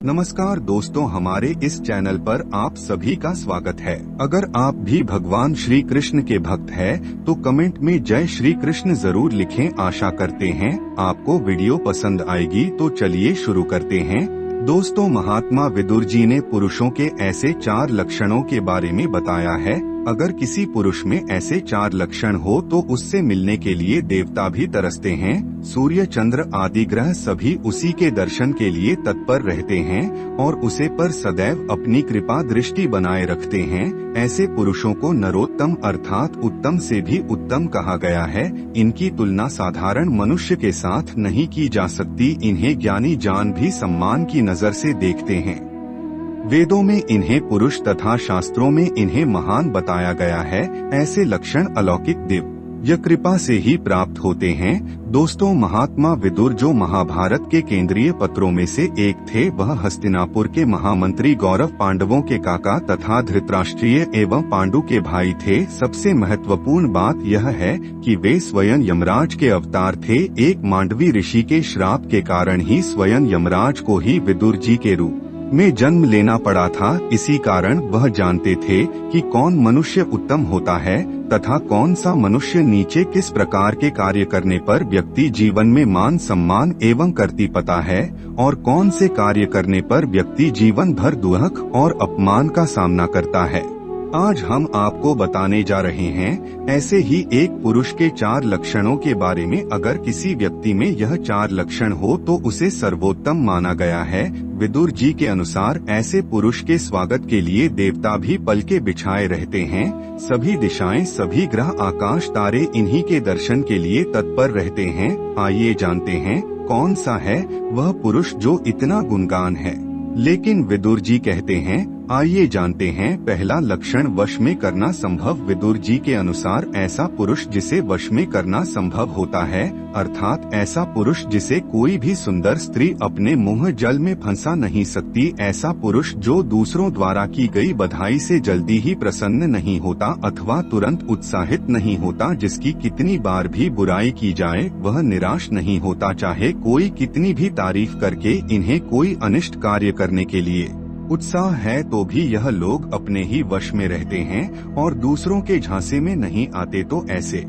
नमस्कार दोस्तों, हमारे इस चैनल पर आप सभी का स्वागत है। अगर आप भी भगवान श्री कृष्ण के भक्त हैं, तो कमेंट में जय श्री कृष्ण जरूर लिखें। आशा करते हैं आपको वीडियो पसंद आएगी। तो चलिए शुरू करते हैं। दोस्तों, महात्मा विदुर जी ने पुरुषों के ऐसे 4 लक्षणों के बारे में बताया है। अगर किसी पुरुष में ऐसे 4 लक्षण हो तो उससे मिलने के लिए देवता भी तरसते हैं। सूर्य, चंद्र आदि ग्रह सभी उसी के दर्शन के लिए तत्पर रहते हैं और उसे पर सदैव अपनी कृपा दृष्टि बनाए रखते हैं। ऐसे पुरुषों को नरोत्तम अर्थात उत्तम से भी उत्तम कहा गया है। इनकी तुलना साधारण मनुष्य के साथ नहीं की जा सकती। इन्हें ज्ञानी जान भी सम्मान की नजर से देखते हैं। वेदों में इन्हें पुरुष तथा शास्त्रों में इन्हें महान बताया गया है। ऐसे लक्षण अलौकिक दिव्य कृपा से ही प्राप्त होते हैं। दोस्तों, महात्मा विदुर जो महाभारत के केंद्रीय पत्रों में से एक थे, वह हस्तिनापुर के महामंत्री गौरव, पांडवों के काका तथा धृतराष्ट्रीय एवं पांडु के भाई थे। सबसे महत्वपूर्ण बात यह है कि वे स्वयं यमराज के अवतार थे। एक मांडवी ऋषि के श्राप के कारण ही स्वयं यमराज को ही विदुर जी के रूप में जन्म लेना पड़ा था। इसी कारण वह जानते थे कि कौन मनुष्य उत्तम होता है तथा कौन सा मनुष्य नीचे। किस प्रकार के कार्य करने पर व्यक्ति जीवन में मान सम्मान एवं कीर्ति पाता है और कौन से कार्य करने पर व्यक्ति जीवन भर दुख और अपमान का सामना करता है। आज हम आपको बताने जा रहे हैं ऐसे ही एक पुरुष के 4 लक्षणों के बारे में। अगर किसी व्यक्ति में यह 4 लक्षण हो तो उसे सर्वोत्तम माना गया है। विदुर जी के अनुसार ऐसे पुरुष के स्वागत के लिए देवता भी पलके बिछाए रहते हैं। सभी दिशाएं, सभी ग्रह, आकाश, तारे इन्हीं के दर्शन के लिए तत्पर रहते हैं। आइए जानते हैं कौन सा है वह पुरुष जो इतना गुणगान है। लेकिन विदुर जी कहते हैं, आइए जानते हैं। पहला लक्षण, वश में करना संभव। विदुर जी के अनुसार ऐसा पुरुष जिसे वश में करना संभव होता है, अर्थात ऐसा पुरुष जिसे कोई भी सुंदर स्त्री अपने मुंह जल में फंसा नहीं सकती। ऐसा पुरुष जो दूसरों द्वारा की गई बधाई से जल्दी ही प्रसन्न नहीं होता अथवा तुरंत उत्साहित नहीं होता। जिसकी कितनी बार भी बुराई की जाए वह निराश नहीं होता, चाहे कोई कितनी भी तारीफ करके इन्हें कोई अनिष्ट कार्य करने के लिए उत्साह है तो भी यह लोग अपने ही वश में रहते हैं और दूसरों के झांसे में नहीं आते। तो ऐसे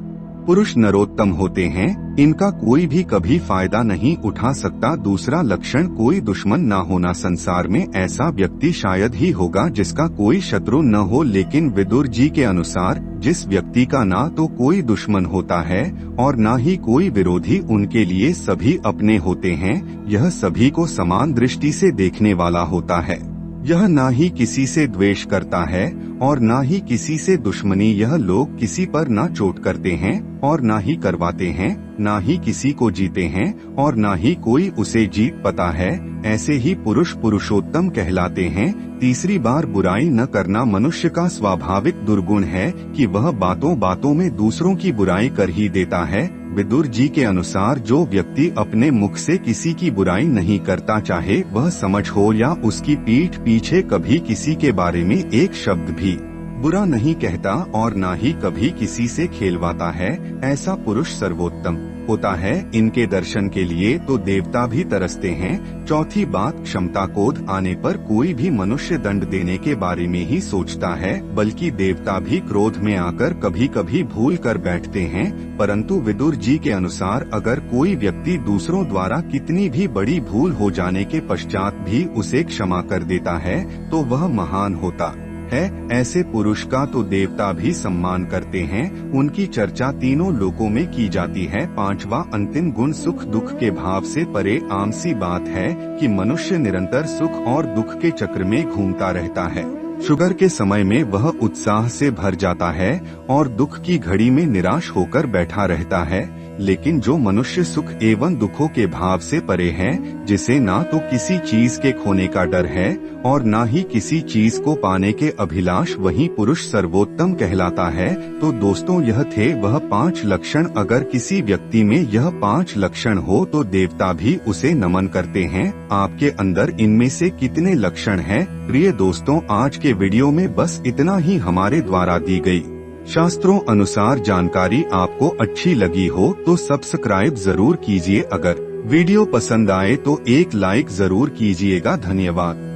पुरुष नरोत्तम होते हैं। इनका कोई भी कभी फायदा नहीं उठा सकता। दूसरा लक्षण, कोई दुश्मन न होना। संसार में ऐसा व्यक्ति शायद ही होगा जिसका कोई शत्रु न हो। लेकिन विदुर जी के अनुसार जिस व्यक्ति का ना तो कोई दुश्मन होता है और ना ही कोई विरोधी, उनके लिए सभी अपने होते हैं। यह सभी को समान दृष्टि से देखने वाला होता है। यह ना ही किसी से द्वेष करता है और ना ही किसी से दुश्मनी। यह लोग किसी पर ना चोट करते हैं और ना ही करवाते हैं, ना ही किसी को जीते हैं और ना ही कोई उसे जीत पाता है। ऐसे ही पुरुष पुरुषोत्तम कहलाते हैं। तीसरी बार बुराई न करना मनुष्य का स्वाभाविक दुर्गुण है कि वह बातों बातों में दूसरों की बुराई कर ही देता है। विदुर जी के अनुसार जो व्यक्ति अपने मुख से किसी की बुराई नहीं करता, चाहे वह समझ हो या उसकी पीठ पीछे, कभी किसी के बारे में एक शब्द भी बुरा नहीं कहता और ना ही कभी किसी से खेलवाता है, ऐसा पुरुष सर्वोत्तम होता है। इनके दर्शन के लिए तो देवता भी तरसते हैं। चौथी बात, क्षमता। क्रोध आने पर कोई भी मनुष्य दंड देने के बारे में ही सोचता है, बल्कि देवता भी क्रोध में आकर कभी कभी भूल कर बैठते हैं। परंतु विदुर जी के अनुसार अगर कोई व्यक्ति दूसरों द्वारा कितनी भी बड़ी भूल हो जाने के पश्चात भी उसे क्षमा कर देता है तो वह महान होता है। ऐसे पुरुष का तो देवता भी सम्मान करते हैं। उनकी चर्चा तीनों लोकों में की जाती है। 5वां अंतिम गुण, सुख दुख के भाव से परे। आम सी बात है कि मनुष्य निरंतर सुख और दुख के चक्र में घूमता रहता है। शुगर के समय में वह उत्साह से भर जाता है और दुख की घड़ी में निराश होकर बैठा रहता है। लेकिन जो मनुष्य सुख एवं दुखों के भाव से परे है, जिसे ना तो किसी चीज के खोने का डर है और ना ही किसी चीज को पाने के अभिलाष, वही पुरुष सर्वोत्तम कहलाता है। तो दोस्तों, यह थे वह 5 लक्षण। अगर किसी व्यक्ति में यह 5 लक्षण हो तो देवता भी उसे नमन करते हैं। आपके अंदर इनमें से कितने लक्षण हैं? प्रिय दोस्तों, आज के वीडियो में बस इतना ही हमारे द्वारा दी गई शास्त्रों अनुसार जानकारी आपको अच्छी लगी हो तो सब्सक्राइब जरूर कीजिए। अगर वीडियो पसंद आए तो एक लाइक जरूर कीजिएगा। धन्यवाद।